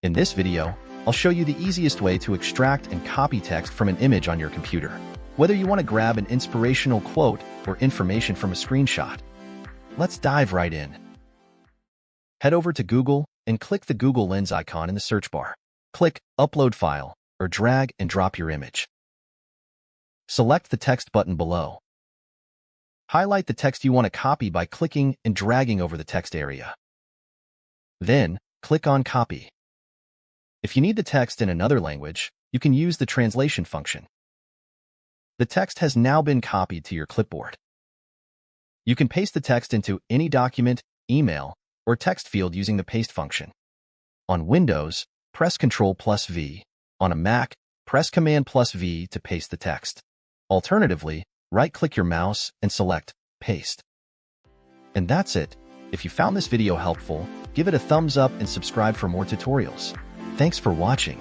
In this video, I'll show you the easiest way to extract and copy text from an image on your computer, whether you want to grab an inspirational quote or information from a screenshot. Let's dive right in. Head over to Google and click the Google Lens icon in the search bar. Click Upload File or drag and drop your image. Select the text button below. Highlight the text you want to copy by clicking and dragging over the text area. Then, click on Copy. If you need the text in another language, you can use the translation function. The text has now been copied to your clipboard. You can paste the text into any document, email, or text field using the paste function. On Windows, press Ctrl+V. On a Mac, press Command+V to paste the text. Alternatively, right-click your mouse and select Paste. And that's it. If you found this video helpful, give it a thumbs up and subscribe for more tutorials. Thanks for watching.